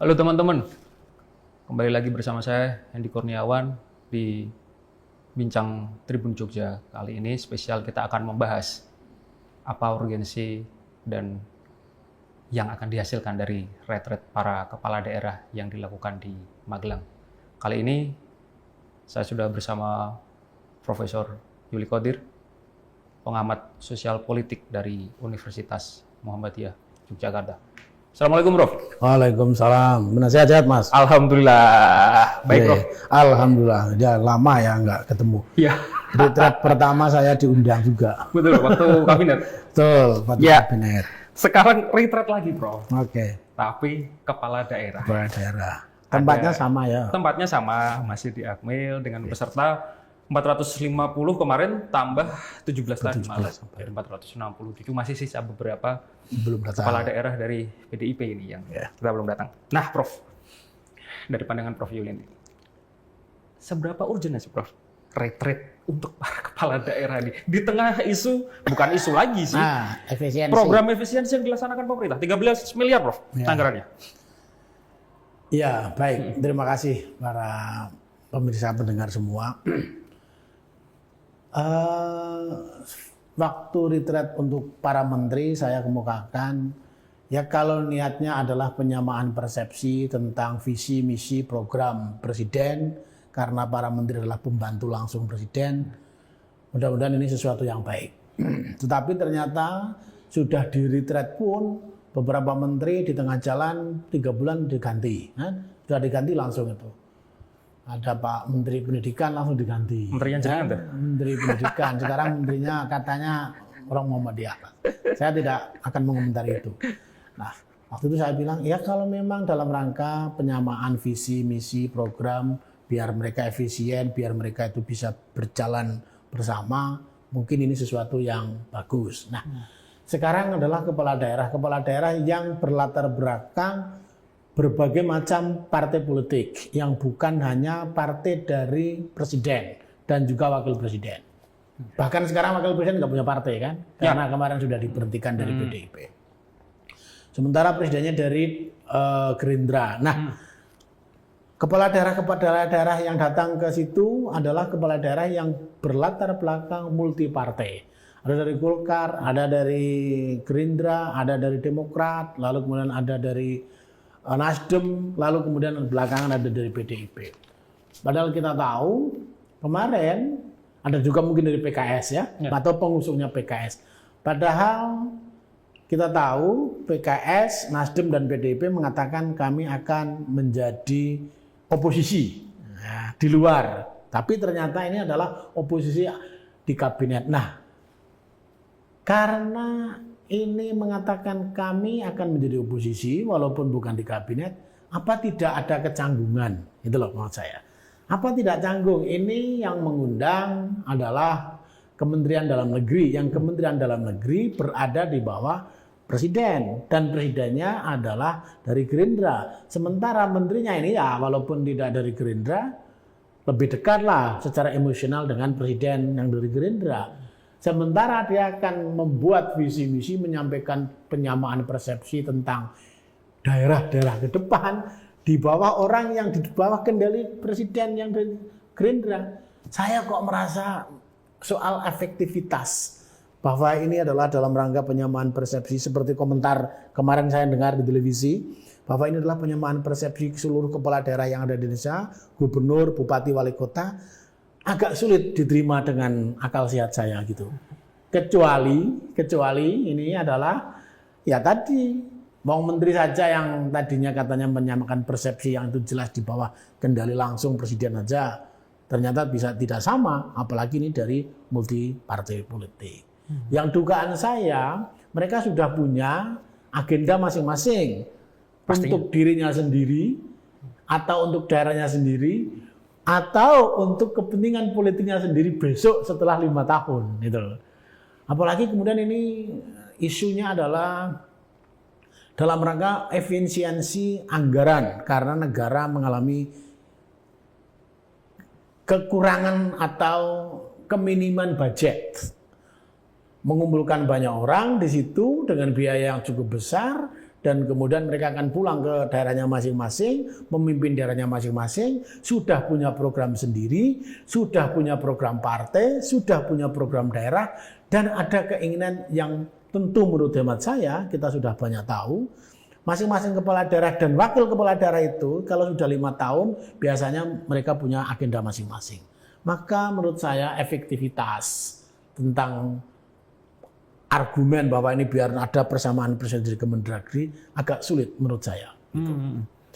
Halo teman-teman, kembali lagi bersama saya Hendy Kurniawan di Bincang Tribun Jogja. Kali ini spesial kita akan membahas apa urgensi dan yang akan dihasilkan dari retret para kepala daerah yang dilakukan di Magelang. Kali ini saya sudah bersama Profesor Yuli Qodir, pengamat sosial politik dari Universitas Muhammadiyah Yogyakarta. Assalamualaikum, Prof. Waalaikumsalam. Benar sehat Mas? Alhamdulillah. Baik, Prof. Alhamdulillah. Ya lama ya nggak ketemu. Iya. Retret pertama saya diundang juga. Betul, waktu kabinet. Betul, waktu Ya. kabinet. Sekarang retret lagi, Prof. Oke. Tapi kepala daerah. Kepala daerah. Tempatnya sama ya? Tempatnya sama, masih di Akmil dengan peserta 450 kemarin tambah 17 tadi malah. Dari 467 masih sisa beberapa Belum datang. kepala daerah dari PDIP ini yang kita belum datang. Nah, Prof, dari pandangan Prof Yuli ini, seberapa urgent sih, Prof, retret untuk para kepala daerah ini di tengah isu, bukan isu lagi sih, Efisiensi. program efisiensi yang dilaksanakan pemerintah, 13 miliar, Prof, anggarannya. Ya, baik. Terima kasih para pemirsa pendengar semua. Waktu retret untuk para menteri saya kemukakan, ya kalau niatnya adalah penyamaan persepsi tentang visi, misi, program presiden, karena para menteri adalah pembantu langsung presiden, mudah-mudahan ini sesuatu yang baik. Tetapi ternyata sudah di retret pun, beberapa menteri di tengah jalan 3 bulan diganti. Sudah diganti langsung itu. Ada Pak Menteri Pendidikan langsung diganti. Menterinya jangan tuh. Menteri Pendidikan. Sekarang menterinya katanya orang Muhammadiyah. Saya tidak akan mengomentari itu. Nah, waktu itu saya bilang, ya kalau memang dalam rangka penyamaan visi, misi, program, biar mereka efisien, biar mereka itu bisa berjalan bersama, mungkin ini sesuatu yang bagus. Nah, sekarang adalah kepala daerah yang berlatar belakang berbagai macam partai politik yang bukan hanya partai dari presiden dan juga wakil presiden. Bahkan sekarang wakil presiden nggak punya partai kan, karena kemarin sudah diberhentikan dari PDIP. Sementara presidennya dari Gerindra. Nah, kepala daerah yang datang ke situ adalah kepala daerah yang berlatar belakang multi partai. Ada dari Golkar, ada dari Gerindra, ada dari Demokrat, lalu kemudian ada dari Nasdem, lalu kemudian belakangan ada dari PDIP. Padahal kita tahu kemarin ada juga mungkin dari PKS ya, atau pengusungnya PKS. Padahal kita tahu PKS, Nasdem dan PDIP mengatakan kami akan menjadi oposisi di luar. Tapi ternyata ini adalah oposisi di kabinet. Nah, karena ini mengatakan kami akan menjadi oposisi walaupun bukan di kabinet, apa tidak ada kecanggungan? Itu loh maksud saya. Apa tidak canggung? Ini yang mengundang adalah Kementerian Dalam Negeri. Yang Kementerian Dalam Negeri berada di bawah presiden dan presidennya adalah dari Gerindra. Sementara menterinya ini ya walaupun tidak dari Gerindra, lebih dekat lah secara emosional dengan presiden yang dari Gerindra. Sementara dia akan membuat visi misi, menyampaikan penyamaan persepsi tentang daerah-daerah ke depan di bawah orang yang di bawah kendali presiden yang dari Gerindra. Saya kok merasa soal efektivitas bahwa ini adalah dalam rangka penyamaan persepsi seperti komentar kemarin saya dengar di televisi bahwa ini adalah penyamaan persepsi seluruh kepala daerah yang ada di Indonesia, gubernur, bupati, wali kota. Agak sulit diterima dengan akal sehat saya gitu. Kecuali ini adalah ya tadi mau menteri saja yang tadinya katanya menyamakan persepsi yang itu jelas di bawah kendali langsung presiden aja ternyata bisa tidak sama, apalagi ini dari multi partai politik. Yang dugaan saya mereka sudah punya agenda masing-masing untuk dirinya sendiri atau untuk daerahnya sendiri atau untuk kepentingan politiknya sendiri besok setelah 5 tahun gitu. Apalagi kemudian ini isunya adalah dalam rangka efisiensi anggaran karena negara mengalami kekurangan atau keminiman budget. Mengumpulkan banyak orang di situ dengan biaya yang cukup besar dan kemudian mereka akan pulang ke daerahnya masing-masing, memimpin daerahnya masing-masing, sudah punya program sendiri, sudah punya program partai, sudah punya program daerah, dan ada keinginan yang tentu menurut hemat saya, kita sudah banyak tahu, masing-masing kepala daerah dan wakil kepala daerah itu kalau sudah 5 tahun, biasanya mereka punya agenda masing-masing. Maka menurut saya efektivitas tentang argumen bahwa ini biar ada persamaan presiden di Kemendagri agak sulit menurut saya.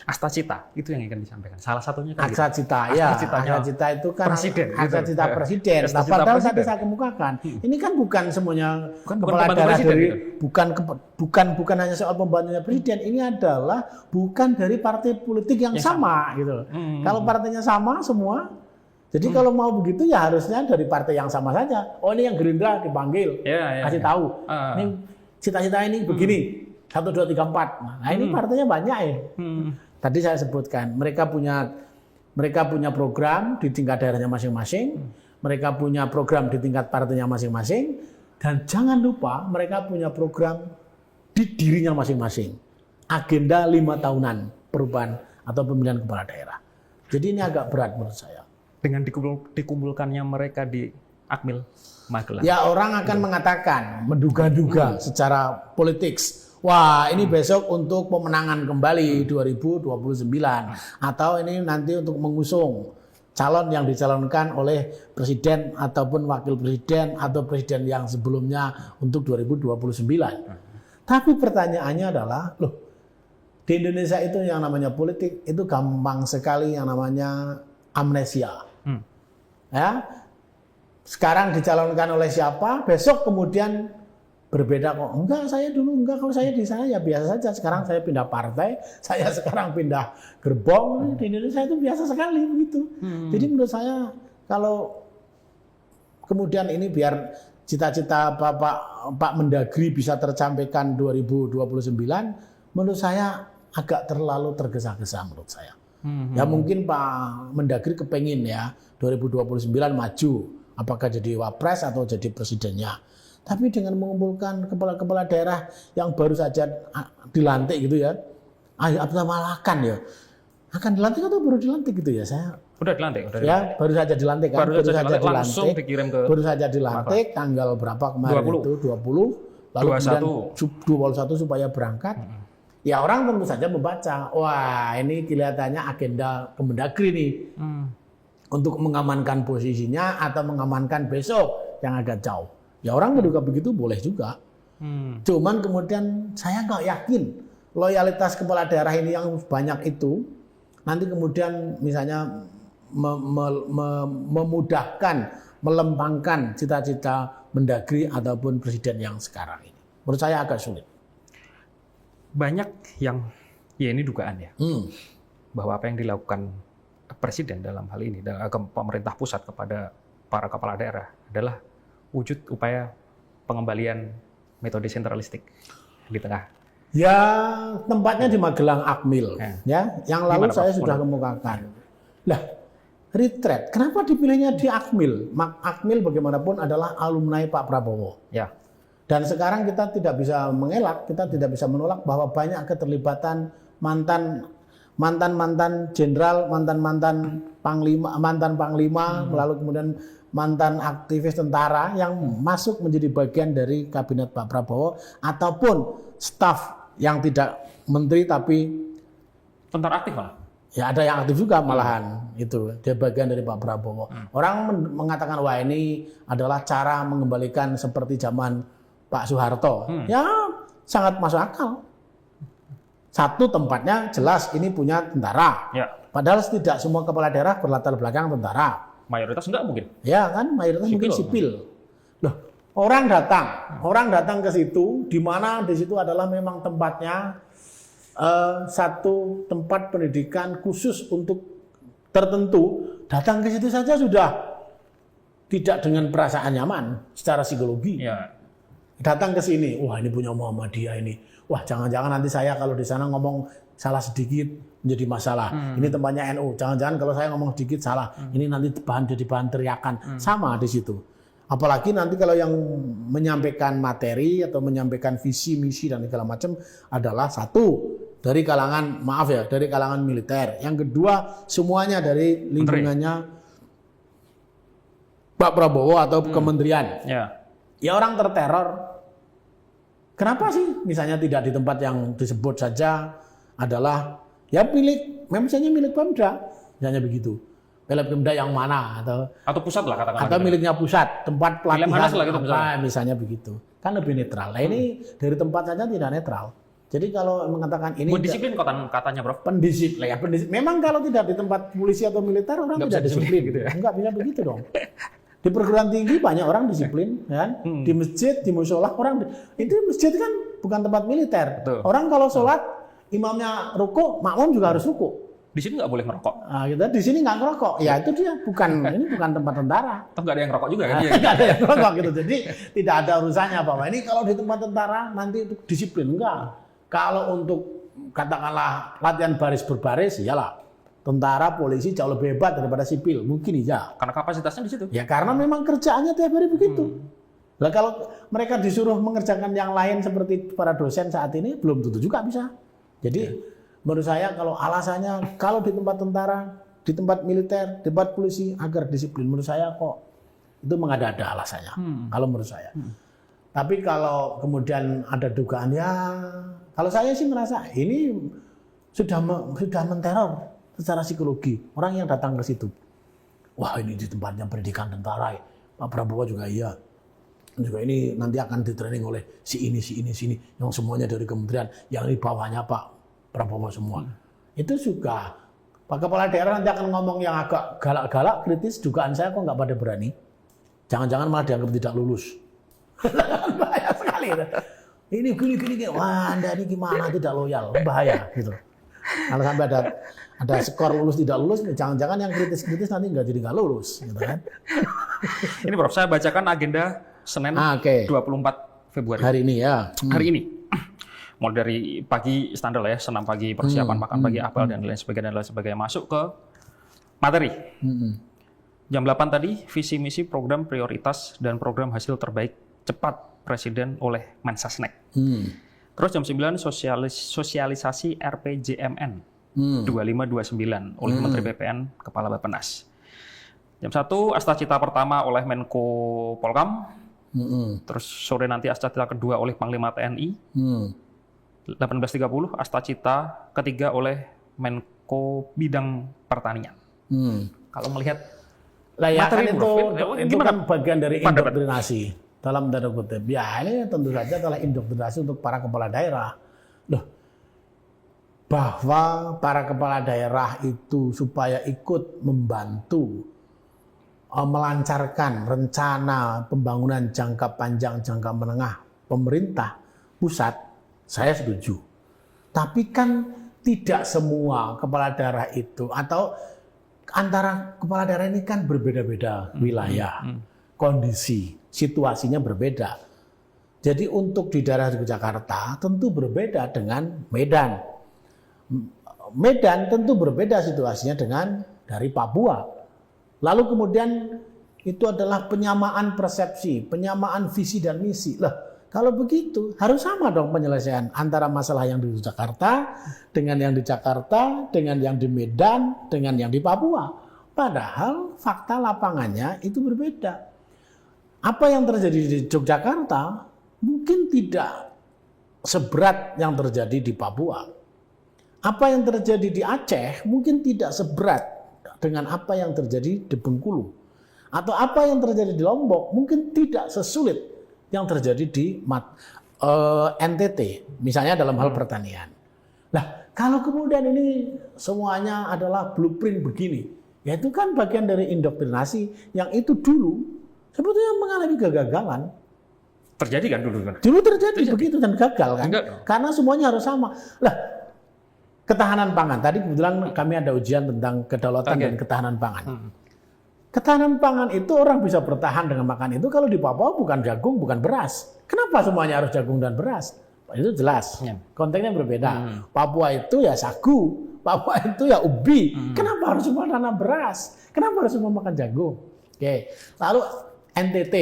Asta cita itu yang ingin disampaikan. Salah satunya kan Aksa cita, ya. Aksa cita itu kan presiden, aksa gitu. cita presiden. Aksa Nah, cita padahal presiden. tadi saya kemukakan, ini kan bukan semuanya Bukan kepala pembantu daerah presiden, dari gitu. bukan hanya soal pembantunya presiden. Ini adalah bukan dari partai politik yang sama, gitu. Kalau partainya sama semua, jadi kalau mau begitu ya harusnya dari partai yang sama saja. Oh, ini yang Gerindra dipanggil, kasih tahu. Ini cita-cita ini begini, 1, 2, 3, 4. Nah, ini partainya banyak ya. Tadi saya sebutkan, mereka punya program di tingkat daerahnya masing-masing, mereka punya program di tingkat partainya masing-masing, dan jangan lupa mereka punya program di dirinya masing-masing. Agenda 5 tahunan perubahan atau pemilihan kepala daerah. Jadi ini agak berat menurut saya. Dengan dikumpulkannya mereka di Akmil Magelang. Ya, orang akan mengatakan, menduga-duga secara politik, wah ini besok untuk pemenangan kembali 2029 atau ini nanti untuk mengusung calon yang dicalonkan oleh presiden ataupun wakil presiden atau presiden yang sebelumnya untuk 2029. Tapi pertanyaannya adalah, loh, di Indonesia itu yang namanya politik itu gampang sekali yang namanya amnesia. Ya, sekarang dicalonkan oleh siapa, besok kemudian berbeda kok. Enggak, saya dulu enggak, kalau saya di sana ya biasa saja. Sekarang saya pindah partai, saya sekarang pindah gerbong. Di Indonesia itu biasa sekali begitu. Jadi menurut saya kalau kemudian ini biar cita-cita Pak Mendagri bisa tercampaikan 2029, menurut saya agak terlalu tergesa-gesa menurut saya. Ya mungkin Pak Mendagri kepengin ya 2029 maju, apakah jadi wapres atau jadi presidennya. Tapi dengan mengumpulkan kepala-kepala daerah yang baru saja dilantik gitu ya, malakan ya, akan dilantik atau baru dilantik gitu ya saya. Udah dilantik, Ya baru saja dilantik kan, baru saja dilantik, langsung dikirim ke baru saja dilantik tanggal berapa kemarin 20. itu 20, lalu 21 supaya berangkat. Ya orang tentu saja membaca, wah ini kelihatannya agenda Kemendagri nih untuk mengamankan posisinya atau mengamankan besok yang agak jauh. Ya orang menduga begitu boleh juga. Cuman kemudian saya nggak yakin loyalitas kepala daerah ini yang banyak itu nanti kemudian misalnya memudahkan, melempangkan cita-cita Mendagri ataupun presiden yang sekarang ini. Menurut saya agak sulit. Banyak yang, ya ini dugaan ya, bahwa apa yang dilakukan presiden dalam hal ini, pemerintah pusat kepada para kepala daerah adalah wujud upaya pengembalian metode sentralistik di tengah. Ya tempatnya di Magelang Akmil, ya. Yang lalu saya sudah kemukakan. Lah, retreat. Kenapa dipilihnya di Akmil? Akmil bagaimanapun adalah alumni Pak Prabowo. Ya. Dan sekarang kita tidak bisa mengelak, kita tidak bisa menolak bahwa banyak keterlibatan mantan jenderal, mantan panglima, lalu kemudian mantan aktivis tentara yang masuk menjadi bagian dari kabinet Pak Prabowo ataupun staf yang tidak menteri tapi tentara aktif malah. Ya ada yang aktif juga malahan itu dia bagian dari Pak Prabowo. Orang mengatakan wah ini adalah cara mengembalikan seperti zaman Pak Soeharto. Ya sangat masuk akal. Satu tempatnya jelas ini punya tentara. Ya. Padahal tidak semua kepala daerah berlatar belakang tentara. Mayoritas enggak mungkin. Ya kan mayoritas mungkin sipil. Loh, orang datang ke situ di mana di situ adalah memang tempatnya satu tempat pendidikan khusus untuk tertentu, datang ke situ saja sudah tidak dengan perasaan nyaman secara psikologi. Ya. Datang ke sini, wah ini punya Muhammadiyah ini. Wah jangan-jangan nanti saya kalau di sana ngomong salah sedikit menjadi masalah. Ini tempatnya NU. Jangan-jangan kalau saya ngomong sedikit salah, ini nanti jadi bahan teriakan. Sama di situ. Apalagi nanti kalau yang menyampaikan materi atau menyampaikan visi, misi dan segala macam adalah satu dari kalangan dari kalangan militer. Yang kedua semuanya dari lingkungannya Pak Prabowo atau kementerian. Ya orang terteror. Kenapa sih misalnya tidak di tempat yang disebut saja adalah ya misalnya milik Pemda, misalnya begitu. Pemda yang mana atau pusat lah katakan. Atau miliknya pusat, tempat pelatihan lah gitu, misalnya begitu. Kan lebih netral. Nah ini dari tempat saja tidak netral. Jadi kalau mengatakan ini disiplin katanya Prof. Pendisiplin. Memang kalau tidak di tempat polisi atau militer orang tidak disiplin gitu ya. Enggak bisa begitu dong. Di perguruan tinggi banyak orang disiplin kan. Di masjid, di musola orang itu masjid kan bukan tempat militer. Betul. Orang kalau sholat imamnya ruku, makmum juga harus ruku. Di sini nggak boleh ngerokok. Nah, kita di sini nggak ngerokok. Ya itu dia ini bukan tempat tentara. Toh nggak ada yang ngerokok juga kan? Nggak ada yang ngerokok gitu. Jadi tidak ada urusannya bahwa ini kalau di tempat tentara nanti itu disiplin enggak. Kalau untuk katakanlah latihan baris berbaris, iyalah. Tentara, polisi jauh lebih hebat daripada sipil, mungkin iya. Karena kapasitasnya di situ. Ya karena memang kerjaannya tiap hari begitu. Lah kalau mereka disuruh mengerjakan yang lain seperti para dosen saat ini belum tentu juga bisa. Jadi menurut saya kalau alasannya kalau di tempat tentara, di tempat militer, di tempat polisi agar disiplin, menurut saya kok itu mengada-ada alasannya. Kalau menurut saya. Tapi kalau kemudian ada dugaan ya, kalau saya sih merasa ini sudah menteror secara psikologi orang yang datang ke situ. Wah ini di tempatnya pendidikan tentara, Pak Prabowo juga iya. Juga ini nanti akan di-training oleh si ini, yang semuanya dari kementerian, yang di bawahnya Pak Prabowo semua. Itu juga Pak Kepala Daerah nanti akan ngomong yang agak galak-galak, kritis, dugaan saya kok nggak pada berani. Jangan-jangan malah dianggap tidak lulus. Bahaya sekali. Ini gini. Wah Anda ini gimana tidak loyal, bahaya gitu. Kalau sampai ada skor lulus tidak lulus, jangan-jangan yang kritis-kritis nanti nggak lulus, gitu kan? Ini Prof, saya bacakan agenda Senin 24 Februari. Hari ini ya. Hari ini. Mulai dari pagi standar lah ya, senam pagi, persiapan makan pagi, apel dan lain sebagainya. Masuk ke materi. Jam 8 tadi, visi misi program prioritas dan program hasil terbaik cepat Presiden oleh Mensesnek. Terus jam 9 sosialisasi RPJMN 2529 oleh Menteri BPN Kepala Bappenas. Jam 1 Astacita pertama oleh Menko Polkam. Terus sore nanti Astacita kedua oleh Panglima TNI. 18.30 Astacita ketiga oleh Menko Bidang Pertanian. Kalau melihat materi itu kan bagian dari pendapat. Indoktrinasi. Dalam tanda kutip, ya ini tentu saja adalah indoktrinasi untuk para kepala daerah. Loh, bahwa para kepala daerah itu supaya ikut membantu melancarkan rencana pembangunan jangka panjang, jangka menengah pemerintah pusat, saya setuju. Tapi kan tidak semua kepala daerah itu, atau antara kepala daerah ini kan berbeda-beda wilayah, kondisi, situasinya berbeda. Jadi untuk di daerah Jakarta tentu berbeda dengan Medan. Medan tentu berbeda situasinya dengan dari Papua. Lalu kemudian itu adalah penyamaan persepsi, penyamaan visi dan misi. Lah, kalau begitu harus sama dong penyelesaian antara masalah yang di Jakarta dengan yang di Jakarta, dengan yang di Medan, dengan yang di Papua. Padahal fakta lapangannya itu berbeda. Apa yang terjadi di Yogyakarta mungkin tidak seberat yang terjadi di Papua. Apa yang terjadi di Aceh mungkin tidak seberat dengan apa yang terjadi di Bengkulu. Atau apa yang terjadi di Lombok mungkin tidak sesulit yang terjadi di NTT, misalnya dalam hal pertanian. Nah, kalau kemudian ini semuanya adalah blueprint begini, ya itu kan bagian dari indoktrinasi yang itu dulu sebetulnya mengalami kegagalan. Terjadi kan dulu kan? Dulu terjadi begitu dan gagal kan? Karena semuanya harus sama. Lah, ketahanan pangan. Tadi kebetulan kami ada ujian tentang kedaulatan dan ketahanan pangan. Ketahanan pangan itu orang bisa bertahan dengan makan itu kalau di Papua bukan jagung, bukan beras. Kenapa semuanya harus jagung dan beras? Itu jelas. Konteksnya berbeda. Papua itu ya sagu, Papua itu ya ubi. Kenapa harus semua tanam beras? Kenapa harus semua makan jagung? Oke. Lalu NTT.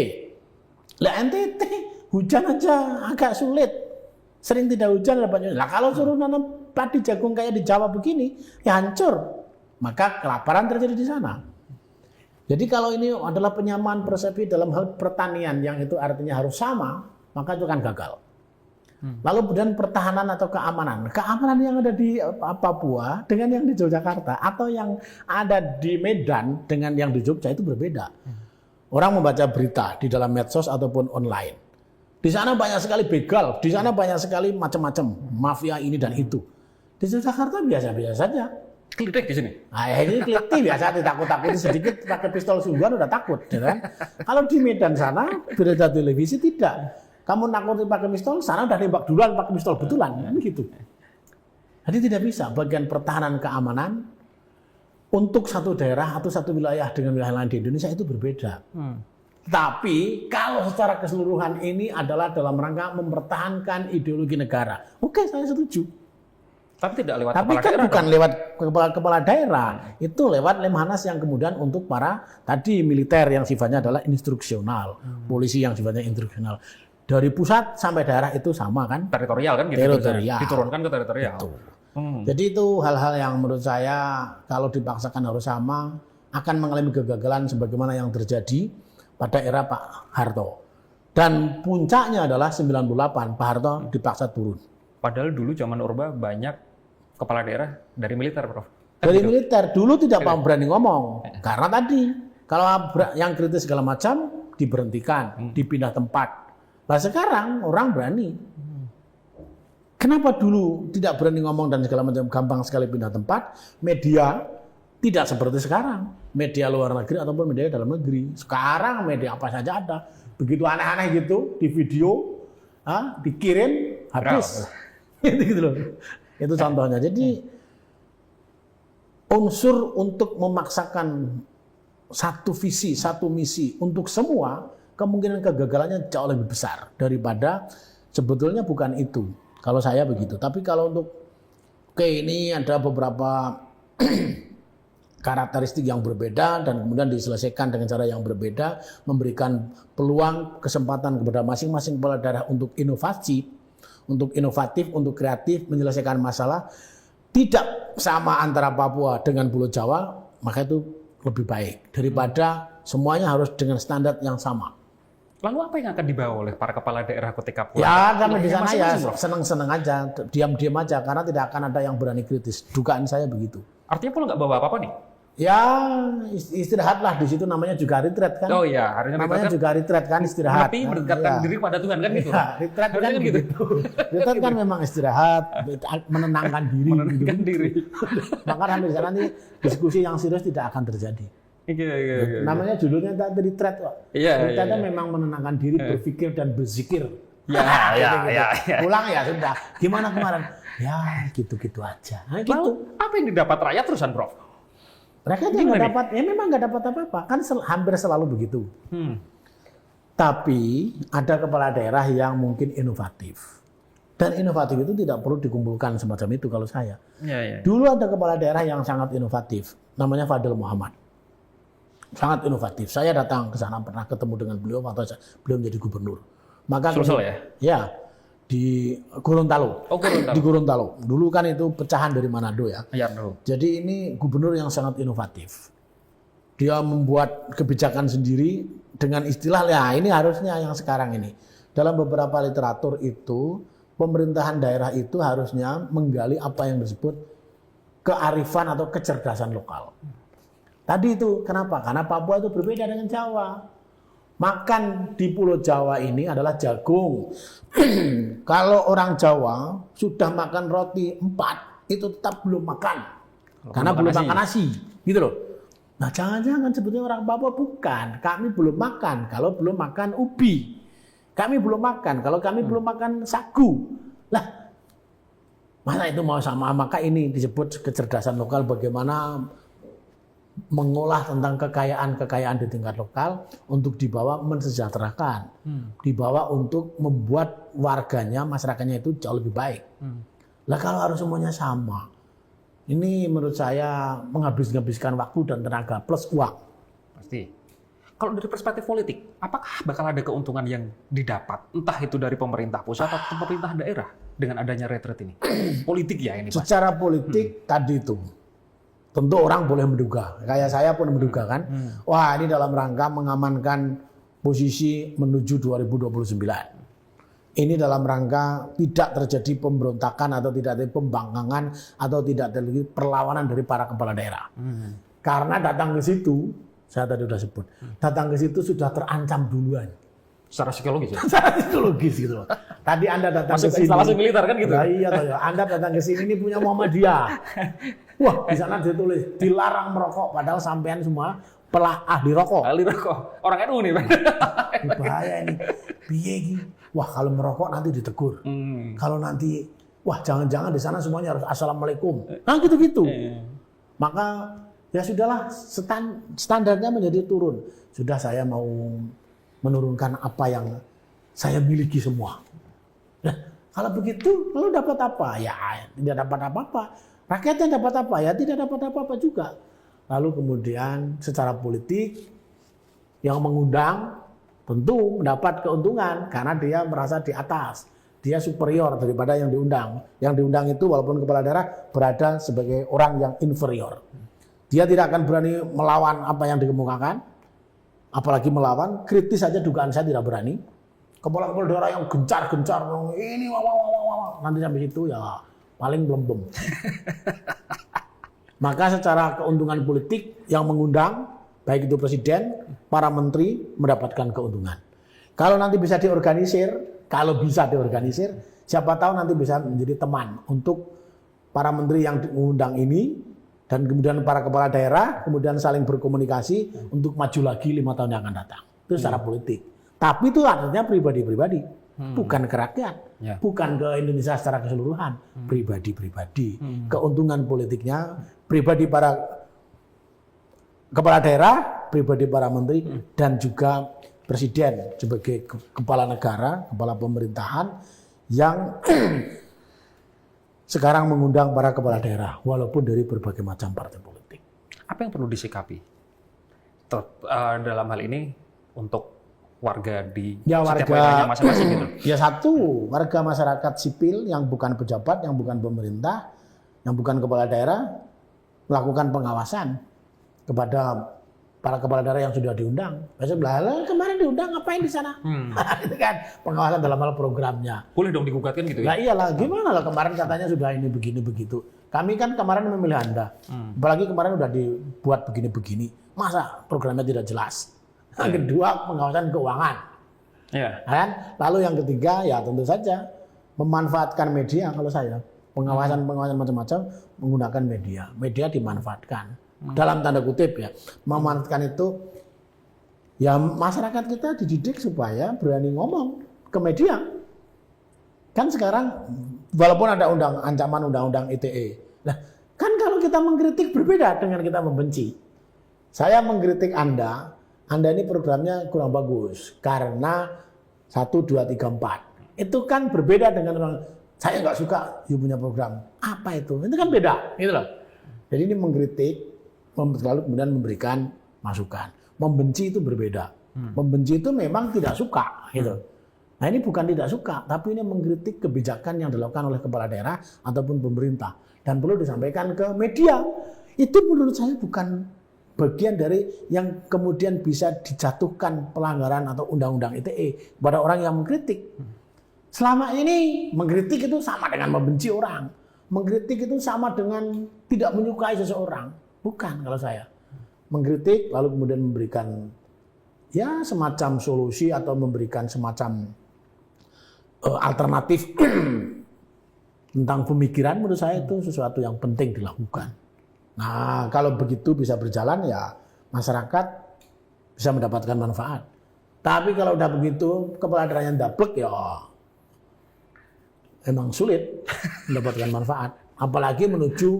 Lah NTT hujan aja agak sulit. Sering tidak hujan ada banyak. Lah kalau suruh nanam padi jagung kayak di Jawa begini, ya hancur. Maka kelaparan terjadi di sana. Jadi kalau ini adalah penyamaan persepsi dalam hal pertanian yang itu artinya harus sama, maka itu akan gagal. Lalu kemudian pertahanan atau keamanan. Keamanan yang ada di Papua dengan yang di Yogyakarta atau yang ada di Medan dengan yang di Jogja itu berbeda. Orang membaca berita di dalam medsos ataupun online. Di sana banyak sekali begal, di sana banyak sekali macam-macam mafia ini dan itu. Di Yogyakarta biasa-biasa saja. Klitik di sini. Nah, ini keliti biasa ditakut-takuti sedikit pakai pistol sungguhan udah takut, ya kan? Kalau di Medan sana berita televisi tidak. Kamu nakutin pakai pistol, sana udah nembak duluan pakai pistol betulan, kan gitu. Jadi tidak bisa bagian pertahanan keamanan untuk satu daerah atau satu wilayah dengan wilayah lain di Indonesia itu berbeda. Tapi kalau secara keseluruhan ini adalah dalam rangka mempertahankan ideologi negara. Oke, saya setuju. Tapi tidak lewat Tapi kepala kan daerah bukan dong. lewat kepala daerah. Itu lewat Lemhanas yang kemudian untuk para tadi militer yang sifatnya adalah instruksional. Polisi yang sifatnya instruksional. Dari pusat sampai daerah itu sama kan? Teritorial kan gitu. Teritorial. Diturunkan ke teritorial. Itu. Jadi itu hal-hal yang menurut saya kalau dipaksakan harus sama akan mengalami kegagalan sebagaimana yang terjadi pada era Pak Harto. Dan puncaknya adalah 98 Pak Harto dipaksa turun. Padahal dulu zaman Orba banyak kepala daerah dari militer, Prof. Dari militer dulu tidak berani ngomong karena tadi kalau yang kritis segala macam diberhentikan, dipindah tempat. Nah sekarang orang berani. Kenapa dulu tidak berani ngomong dan segala macam gampang sekali pindah tempat? Media tidak seperti sekarang. Media luar negeri ataupun media dalam negeri. Sekarang media apa saja ada. Begitu aneh-aneh gitu di video, dikirim habis. Gitu loh. Itu contohnya. Jadi unsur untuk memaksakan satu visi, satu misi untuk semua, kemungkinan kegagalannya jauh lebih besar daripada sebetulnya bukan itu. Kalau saya begitu. Tapi kalau untuk ini ada beberapa karakteristik yang berbeda dan kemudian diselesaikan dengan cara yang berbeda, memberikan peluang, kesempatan kepada masing-masing kepala daerah untuk inovasi, untuk inovatif, untuk kreatif, menyelesaikan masalah, tidak sama antara Papua dengan Pulau Jawa, maka itu lebih baik daripada semuanya harus dengan standar yang sama. Lalu apa yang akan dibawa oleh para kepala daerah ketika pulang? Ya karena di sana ya Masing-masing, Prof. seneng-seneng aja, diam-diam aja karena tidak akan ada yang berani kritis. Dugaan saya begitu. Artinya pulang nggak bawa apa-apa nih? Ya istirahatlah di situ namanya juga retreat kan. Oh iya, harusnya Namanya retreat kan juga retreat kan istirahat. tapi kan? mendekatkan Iya. diri pada Tuhan kan gitu. Ya, retreat Harusnya kan kan gitu. gitu. Retreat kan memang istirahat, menenangkan diri. Menenangkan gitu. diri. Maka sampai di sana nanti diskusi yang serius tidak akan terjadi. Iya. Namanya judulnya tadi retreat kok. Iya, Retreat iya. memang menenangkan diri, berpikir dan berzikir. Ya. Pulang ya sudah. Gimana kemarin? Ya gitu-gitu aja. Nah, gitu. Lalu apa yang didapat rakyat terusan, Prof? Mereka juga nggak dapat, ya memang nggak dapat apa-apa. Kan hampir selalu begitu. Tapi ada kepala daerah yang mungkin inovatif. Dan inovatif itu tidak perlu dikumpulkan semacam itu kalau saya. Iya. Dulu ada kepala daerah yang sangat inovatif. Namanya Fadil Muhammad. Sangat inovatif. Saya datang ke sana pernah ketemu dengan beliau waktu beliau menjadi gubernur. Maka Sulsel ya? Ya, di Gorontalo. Oh, Gorontalo. Di Gorontalo. Dulu kan itu pecahan dari Manado ya. Iya, no. Jadi ini gubernur yang sangat inovatif. Dia membuat kebijakan sendiri dengan istilah, ya ini harusnya yang sekarang ini. Dalam beberapa literatur itu, pemerintahan daerah itu harusnya menggali apa yang disebut kearifan atau kecerdasan lokal. Tadi itu kenapa? Karena Papua itu berbeda dengan Jawa. Makan di Pulau Jawa ini adalah jagung. Kalau orang Jawa sudah makan roti 4, itu tetap belum makan. Karena belum makan nasi. Gitu loh. Nah jangan-jangan sebetulnya orang Papua bukan. Kami belum makan kalau belum makan ubi. Kami belum makan kalau kami belum makan sagu. Lah, masa itu mau sama? Maka ini disebut kecerdasan lokal, bagaimana mengolah tentang kekayaan di tingkat lokal untuk dibawa mensejahterakan, dibawa untuk membuat warganya, masyarakatnya itu jauh lebih baik. Lah kalau harus semuanya sama, ini menurut saya menghabiskan waktu dan tenaga plus uang. Pasti. Kalau dari perspektif politik, apakah bakal ada keuntungan yang didapat, entah itu dari pemerintah pusat atau pemerintah daerah dengan adanya retret ini? Politik ya ini, Pak. Secara politik tadi itu, tentu orang boleh menduga. Kayak saya pun menduga kan, wah ini dalam rangka mengamankan posisi menuju 2029. Ini dalam rangka tidak terjadi pemberontakan atau tidak terjadi pembangkangan atau tidak terjadi perlawanan dari para kepala daerah. Karena datang ke situ, saya tadi sudah sebut, datang ke situ sudah terancam duluan. Secara psikologis ya? Secara psikologis gitu loh. Tadi Anda datang Masuk ke sini. instalasi militer kan gitu? Nah, iya toh ya. Anda datang ke sini ini punya Muhammadiyah. Wah, di sana ditulis dilarang merokok padahal sampean semua ahli rokok. Ahli rokok. Orang NU nih, Pak. Bahaya ini. Piye iki? Wah, kalau merokok nanti ditegur. Kalau nanti wah jangan-jangan di sana semuanya harus assalamualaikum. Nah, gitu-gitu. Maka ya sudahlah, standarnya menjadi turun. Sudah saya mau menurunkan apa yang saya miliki semua. Nah, kalau begitu, lalu dapat apa? Ya tidak dapat apa-apa. Rakyatnya dapat apa? Ya tidak dapat apa-apa juga. Lalu kemudian secara politik yang mengundang tentu mendapat keuntungan karena dia merasa di atas. Dia superior daripada yang diundang. Yang diundang itu walaupun kepala daerah berada sebagai orang yang inferior. Dia tidak akan berani melawan apa yang dikemukakan, apalagi melawan, kritis saja dugaan saya tidak berani. Kepala-kepala daerah yang gencar-gencar, ini nanti sampai situ ya paling belum. Maka secara keuntungan politik yang mengundang, baik itu presiden, para menteri mendapatkan keuntungan. Kalau nanti bisa diorganisir, siapa tahu nanti bisa menjadi teman untuk para menteri yang diundang ini, dan kemudian para kepala daerah kemudian saling berkomunikasi untuk maju lagi 5 tahun yang akan datang. Itu secara politik. Tapi itu artinya pribadi-pribadi, bukan ke rakyat, bukan ke Indonesia secara keseluruhan, pribadi-pribadi. Keuntungan politiknya pribadi para kepala daerah, pribadi para menteri, dan juga presiden sebagai kepala negara, kepala pemerintahan yang sekarang mengundang para kepala daerah, walaupun dari berbagai macam partai politik. Apa yang perlu disikapi dalam hal ini untuk warga di setiap daerahnya masing-masing gitu? Ya satu, warga masyarakat sipil yang bukan pejabat, yang bukan pemerintah, yang bukan kepala daerah, melakukan pengawasan kepada para kepala daerah yang sudah diundang. Besok lah, kemarin diundang ngapain di sana? Itu kan pengawasan dalam hal programnya. Boleh dong digugatkan gitu ya? Nah iyalah, gimana lah kemarin katanya sudah ini begini begitu. Kami kan kemarin memilih Anda, apalagi kemarin udah dibuat begini-begini. Masa programnya tidak jelas? Yang kedua, pengawasan keuangan. Kan? Lalu yang ketiga, ya tentu saja memanfaatkan media. Kalau saya pengawasan macam-macam menggunakan media. Media dimanfaatkan. Dalam tanda kutip ya, memanfaatkan itu ya masyarakat kita dididik supaya berani ngomong ke media. Kan sekarang walaupun ada ancaman undang-undang ITE. Nah, kan kalau kita mengkritik berbeda dengan kita membenci. Saya mengkritik Anda ini programnya kurang bagus karena 1, 2, 3, 4. Itu kan berbeda dengan orang saya nggak suka you punya program. Apa itu? Itu kan beda, gitu loh. Jadi ini mengkritik lalu kemudian memberikan masukan. Membenci itu berbeda. Membenci itu memang tidak suka, gitu. Nah ini bukan tidak suka, tapi ini mengkritik kebijakan yang dilakukan oleh kepala daerah ataupun pemerintah dan perlu disampaikan ke media. Itu menurut saya bukan bagian dari yang kemudian bisa dijatuhkan pelanggaran atau undang-undang ITE pada orang yang mengkritik. Selama ini mengkritik itu sama dengan membenci orang. Mengkritik itu sama dengan tidak menyukai seseorang. Bukan kalau saya. Mengkritik lalu kemudian memberikan ya semacam solusi atau memberikan semacam alternatif tentang pemikiran, menurut saya itu sesuatu yang penting dilakukan. Nah, kalau begitu bisa berjalan ya masyarakat bisa mendapatkan manfaat. Tapi kalau udah begitu kepala daerahnya ndablek ya emang sulit mendapatkan manfaat. Apalagi menuju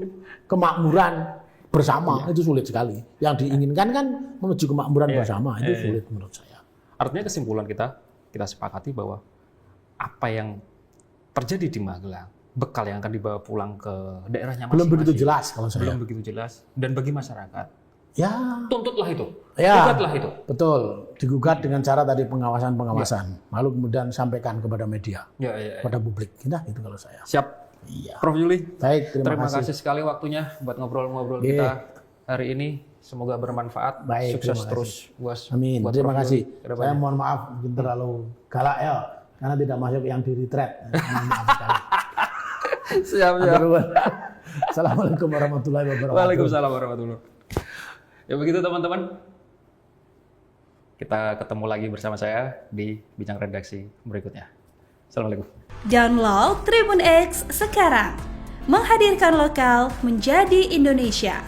kemakmuran bersama, itu sulit sekali. Yang diinginkan kan menuju kemakmuran bersama, itu sulit menurut saya. Artinya kesimpulan kita sepakati bahwa apa yang terjadi di Magelang, bekal yang akan dibawa pulang ke daerahnya masing-masing. Belum begitu jelas kalau saya. Belum begitu jelas. Dan bagi masyarakat, Ya, Tuntutlah itu. ya, Gugatlah itu. betul. Digugat dengan cara tadi pengawasan. Lalu kemudian sampaikan kepada media, Ya. kepada publik. Nah, itu kalau saya. Siap. Iya. Prof Yuli, Baik, terima kasih sekali waktunya buat ngobrol-ngobrol kita hari ini. Semoga bermanfaat. Baik, Sukses terima terus, Bos. Amin. Buat Terima Prof kasih. Yuli ke depannya. Saya mohon maaf mungkin terlalu galak ya, karena tidak masuk yang di retreat. Mohon maaf sekali. Siap. Assalamualaikum warahmatullahi wabarakatuh. Waalaikumsalam warahmatullahi wabarakatuh. Ya begitu teman-teman. Kita ketemu lagi bersama saya di Bincang Redaksi berikutnya. Assalamualaikum. Download Tribun X sekarang. Menghadirkan lokal menjadi Indonesia.